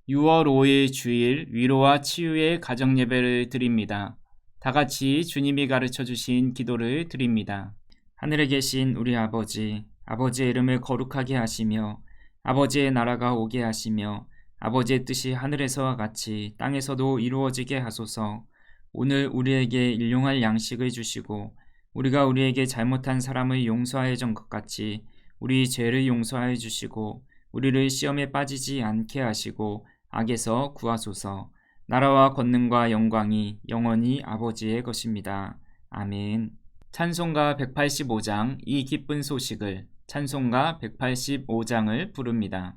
6월 5일 주일 위로와 치유의 가정예배를 드립니다. 다 같이 주님이 가르쳐 주신 기도를 드립니다. 하늘에 계신 우리 아버지, 아버지의 이름을 거룩하게 하시며 아버지의 나라가 오게 하시며 아버지의 뜻이 하늘에서와 같이 땅에서도 이루어지게 하소서. 오늘 우리에게 일용할 양식을 주시고 우리가 우리에게 잘못한 사람을 용서하여 준 것 같이 우리 죄를 용서하여 주시고 우리를 시험에 빠지지 않게 하시고 악에서 구하소서. 나라와 권능과 영광이 영원히 아버지의 것입니다. 아멘. 찬송가 185장 이 기쁜 소식을, 찬송가 185장을 부릅니다.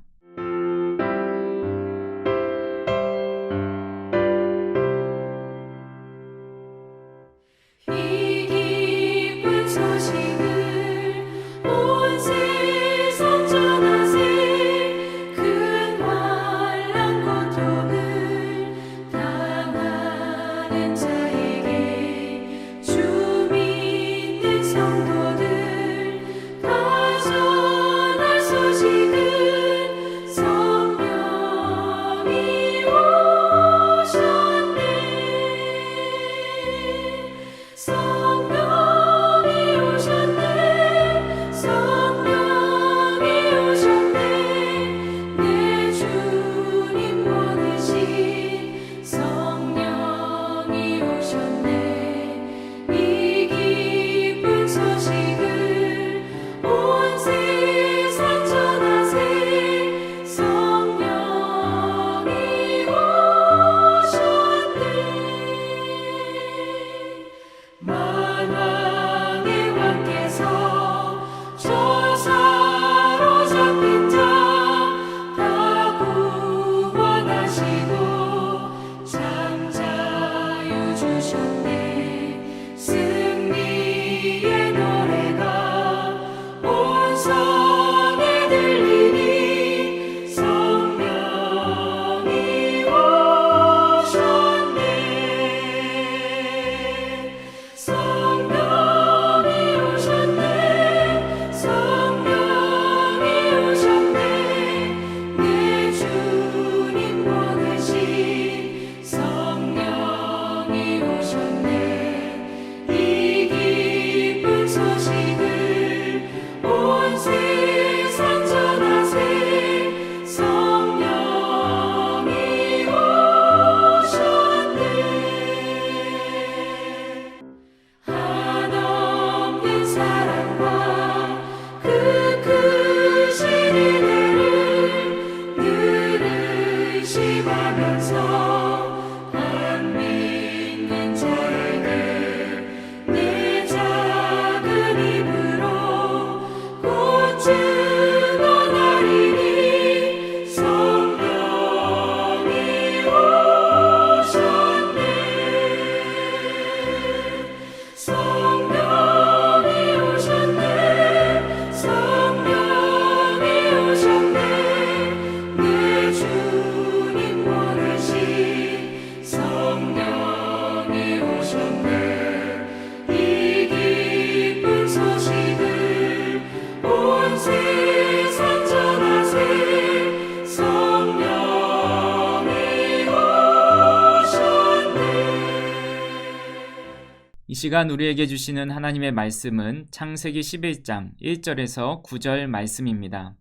이 시간 우리에게 주시는 하나님의 말씀은 창세기 11장 1절에서 9절 말씀입니다.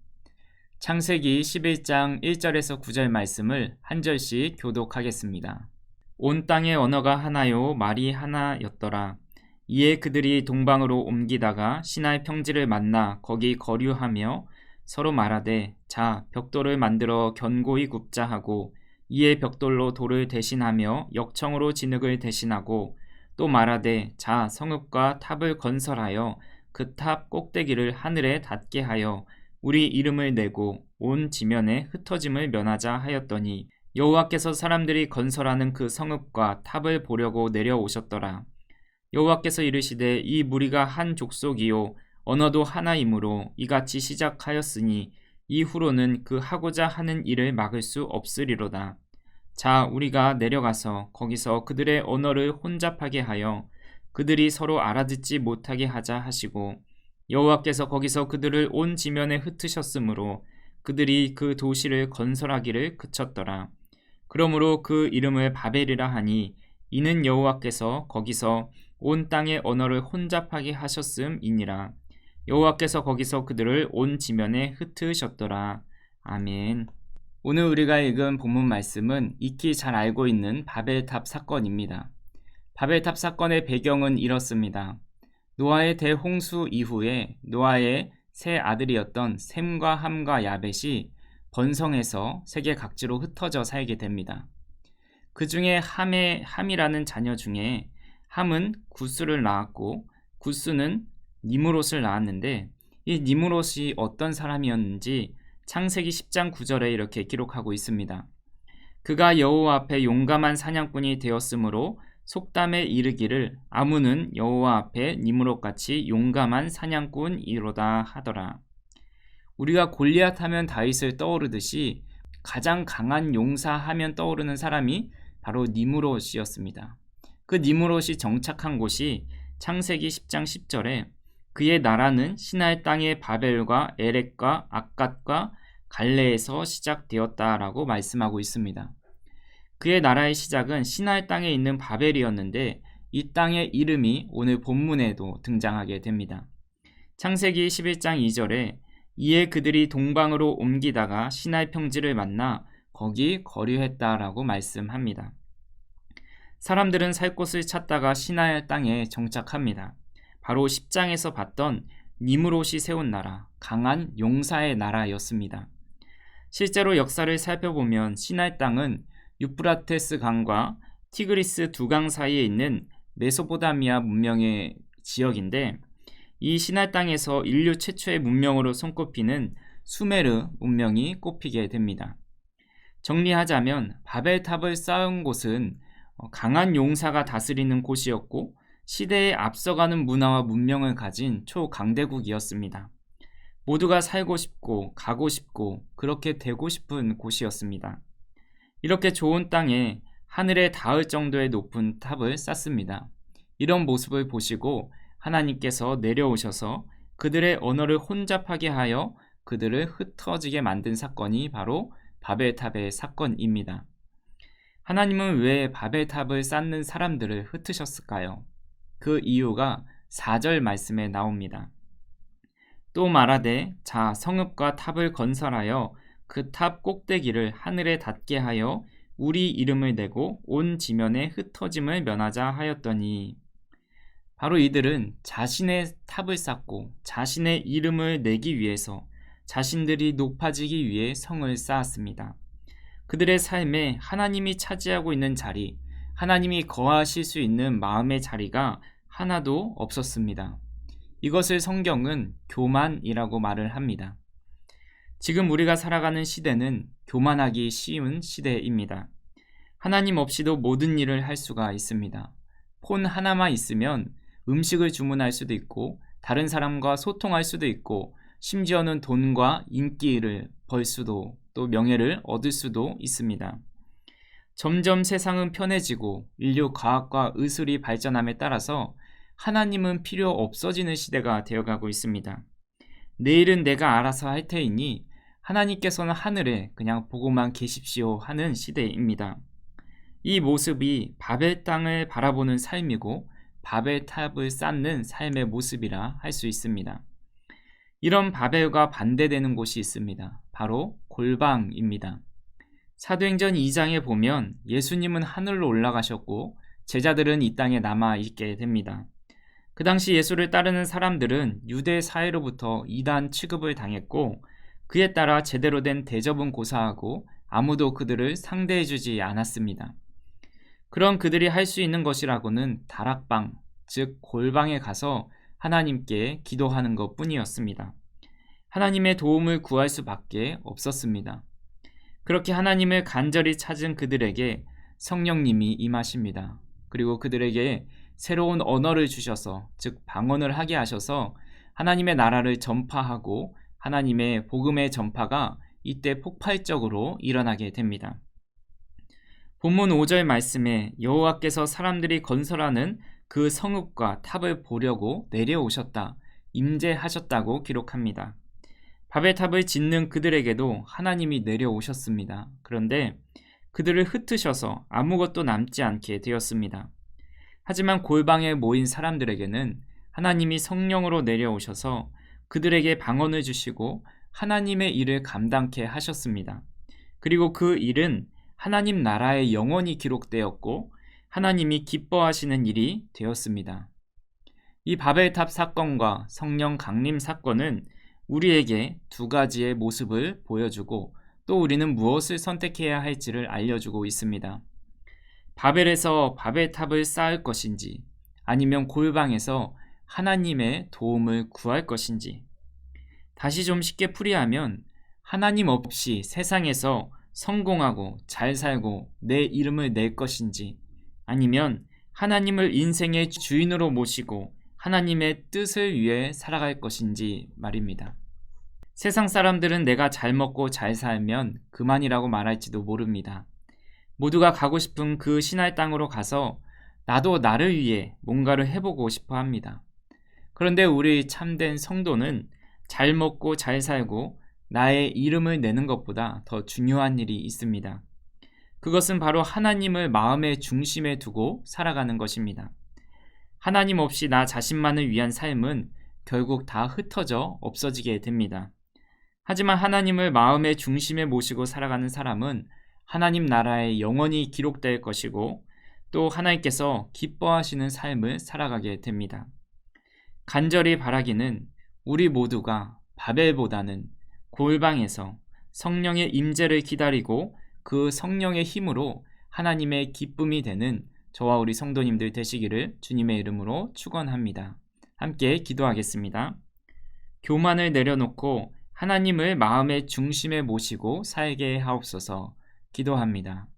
창세기 11장 1절에서 9절 말씀을 한 절씩 교독하겠습니다. 온 땅의 언어가 하나요 말이 하나였더라. 이에 그들이 동방으로 옮기다가 시나이 평지를 만나 거기 거류하며 서로 말하되 자 벽돌을 만들어 견고히 굽자 하고 이에 벽돌로 돌을 대신하며 역청으로 진흙을 대신하고 또 말하되 자 성읍과 탑을 건설하여 그 탑 꼭대기를 하늘에 닿게 하여 우리 이름을 내고 온 지면에 흩어짐을 면하자 하였더니 여호와께서 사람들이 건설하는 그 성읍과 탑을 보려고 내려오셨더라. 여호와께서 이르시되 이 무리가 한 족속이요 언어도 하나이므로 이같이 시작하였으니 이후로는 그 하고자 하는 일을 막을 수 없으리로다. 자 우리가 내려가서 거기서 그들의 언어를 혼잡하게 하여 그들이 서로 알아듣지 못하게 하자 하시고 여호와께서 거기서 그들을 온 지면에 흩으셨으므로 그들이 그 도시를 건설하기를 그쳤더라. 그러므로 그 이름을 바벨이라 하니 이는 여호와께서 거기서 온 땅의 언어를 혼잡하게 하셨음이니라. 여호와께서 거기서 그들을 온 지면에 흩으셨더라. 아멘. 오늘 우리가 읽은 본문 말씀은 익히 잘 알고 있는 바벨탑 사건입니다. 바벨탑 사건의 배경은 이렇습니다. 노아의 대홍수 이후에 노아의 세 아들이었던 셈과 함과 야벳이 번성해서 세계 각지로 흩어져 살게 됩니다. 그 중에 함이라는 자녀 중에 함은 구스를 낳았고 구스는 니므롯을 낳았는데 이 니므롯이 어떤 사람이었는지 창세기 10장 9절에 이렇게 기록하고 있습니다. 그가 여호와 앞에 용감한 사냥꾼이 되었으므로 속담에 이르기를 아무는 여호와 앞에 니므롯같이 용감한 사냥꾼이로다 하더라. 우리가 골리앗 하면 다윗을 떠오르듯이 가장 강한 용사하면 떠오르는 사람이 바로 니므롯이었습니다. 그 니므롯이 정착한 곳이 창세기 10장 10절에 그의 나라는 시나이 땅의 바벨과 에렉과 악갓과 갈레에서 시작되었다라고 말씀하고 있습니다. 그의 나라의 시작은 시나이 땅에 있는 바벨이었는데 이 땅의 이름이 오늘 본문에도 등장하게 됩니다. 창세기 11장 2절에 이에 그들이 동방으로 옮기다가 시나이 평지를 만나 거기 거류했다라고 말씀합니다. 사람들은 살 곳을 찾다가 시나이 땅에 정착합니다. 바로 10장에서 봤던 니므롯이 세운 나라, 강한 용사의 나라였습니다. 실제로 역사를 살펴보면 시나이 땅은 유프라테스 강과 티그리스 두 강 사이에 있는 메소포타미아 문명의 지역인데 이 시나이 땅에서 인류 최초의 문명으로 손꼽히는 수메르 문명이 꼽히게 됩니다. 정리하자면 바벨탑을 쌓은 곳은 강한 용사가 다스리는 곳이었고 시대에 앞서가는 문화와 문명을 가진 초강대국이었습니다. 모두가 살고 싶고 가고 싶고 그렇게 되고 싶은 곳이었습니다. 이렇게 좋은 땅에 하늘에 닿을 정도의 높은 탑을 쌓습니다. 이런 모습을 보시고 하나님께서 내려오셔서 그들의 언어를 혼잡하게 하여 그들을 흩어지게 만든 사건이 바로 바벨탑의 사건입니다. 하나님은 왜 바벨탑을 쌓는 사람들을 흩으셨을까요? 그 이유가 4절 말씀에 나옵니다. 또 말하되 자 성읍과 탑을 건설하여 그 탑 꼭대기를 하늘에 닿게 하여 우리 이름을 내고 온 지면에 흩어짐을 면하자 하였더니 바로 이들은 자신의 탑을 쌓고 자신의 이름을 내기 위해서 자신들이 높아지기 위해 성을 쌓았습니다. 그들의 삶에 하나님이 차지하고 있는 자리, 하나님이 거하실 수 있는 마음의 자리가 하나도 없었습니다. 이것을 성경은 교만이라고 말을 합니다. 지금 우리가 살아가는 시대는 교만하기 쉬운 시대입니다. 하나님 없이도 모든 일을 할 수가 있습니다. 폰 하나만 있으면 음식을 주문할 수도 있고 다른 사람과 소통할 수도 있고 심지어는 돈과 인기를 벌 수도 또 명예를 얻을 수도 있습니다. 점점 세상은 편해지고 인류 과학과 의술이 발전함에 따라서 하나님은 필요 없어지는 시대가 되어가고 있습니다. 내일은 내가 알아서 할 테이니 하나님께서는 하늘에 그냥 보고만 계십시오 하는 시대입니다. 이 모습이 바벨 땅을 바라보는 삶이고 바벨탑을 쌓는 삶의 모습이라 할 수 있습니다. 이런 바벨과 반대되는 곳이 있습니다. 바로 골방입니다. 사도행전 2장에 보면 예수님은 하늘로 올라가셨고 제자들은 이 땅에 남아 있게 됩니다. 그 당시 예수를 따르는 사람들은 유대 사회로부터 이단 취급을 당했고 그에 따라 제대로 된 대접은 고사하고 아무도 그들을 상대해주지 않았습니다. 그런 그들이 할 수 있는 것이라고는 다락방, 즉 골방에 가서 하나님께 기도하는 것 뿐이었습니다. 하나님의 도움을 구할 수밖에 없었습니다. 그렇게 하나님을 간절히 찾은 그들에게 성령님이 임하십니다. 그리고 그들에게 새로운 언어를 주셔서 즉 방언을 하게 하셔서 하나님의 나라를 전파하고 하나님의 복음의 전파가 이때 폭발적으로 일어나게 됩니다. 본문 5절 말씀에 여호와께서 사람들이 건설하는 그 성읍과 탑을 보려고 내려오셨다, 임재하셨다고 기록합니다. 바벨탑을 짓는 그들에게도 하나님이 내려오셨습니다. 그런데 그들을 흩으셔서 아무것도 남지 않게 되었습니다. 하지만 골방에 모인 사람들에게는 하나님이 성령으로 내려오셔서 그들에게 방언을 주시고 하나님의 일을 감당케 하셨습니다. 그리고 그 일은 하나님 나라에 영원히 기록되었고 하나님이 기뻐하시는 일이 되었습니다. 이 바벨탑 사건과 성령 강림 사건은 우리에게 두 가지의 모습을 보여주고 또 우리는 무엇을 선택해야 할지를 알려주고 있습니다. 바벨에서 바벨탑을 쌓을 것인지 아니면 골방에서 하나님의 도움을 구할 것인지. 다시 좀 쉽게 풀이하면 하나님 없이 세상에서 성공하고 잘 살고 내 이름을 낼 것인지 아니면 하나님을 인생의 주인으로 모시고 하나님의 뜻을 위해 살아갈 것인지 말입니다. 세상 사람들은 내가 잘 먹고 잘 살면 그만이라고 말할지도 모릅니다. 모두가 가고 싶은 그 신할 땅으로 가서 나도 나를 위해 뭔가를 해보고 싶어 합니다. 그런데 우리 참된 성도는 잘 먹고 잘 살고 나의 이름을 내는 것보다 더 중요한 일이 있습니다. 그것은 바로 하나님을 마음의 중심에 두고 살아가는 것입니다. 하나님 없이 나 자신만을 위한 삶은 결국 다 흩어져 없어지게 됩니다. 하지만 하나님을 마음의 중심에 모시고 살아가는 사람은 하나님 나라에 영원히 기록될 것이고 또 하나님께서 기뻐하시는 삶을 살아가게 됩니다. 간절히 바라기는 우리 모두가 바벨보다는 골방에서 성령의 임재를 기다리고 그 성령의 힘으로 하나님의 기쁨이 되는 저와 우리 성도님들 되시기를 주님의 이름으로 축원합니다. 함께 기도하겠습니다. 교만을 내려놓고 하나님을 마음의 중심에 모시고 살게 하옵소서. 기도합니다.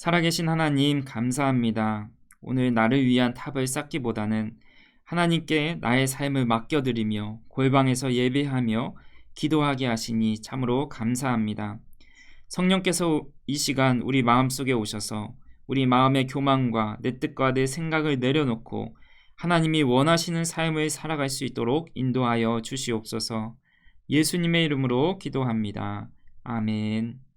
살아계신 하나님 감사합니다. 오늘 나를 위한 탑을 쌓기보다는 하나님께 나의 삶을 맡겨드리며 골방에서 예배하며 기도하게 하시니 참으로 감사합니다. 성령께서 이 시간 우리 마음속에 오셔서 우리 마음의 교만과 내 뜻과 내 생각을 내려놓고 하나님이 원하시는 삶을 살아갈 수 있도록 인도하여 주시옵소서. 예수님의 이름으로 기도합니다. 아멘.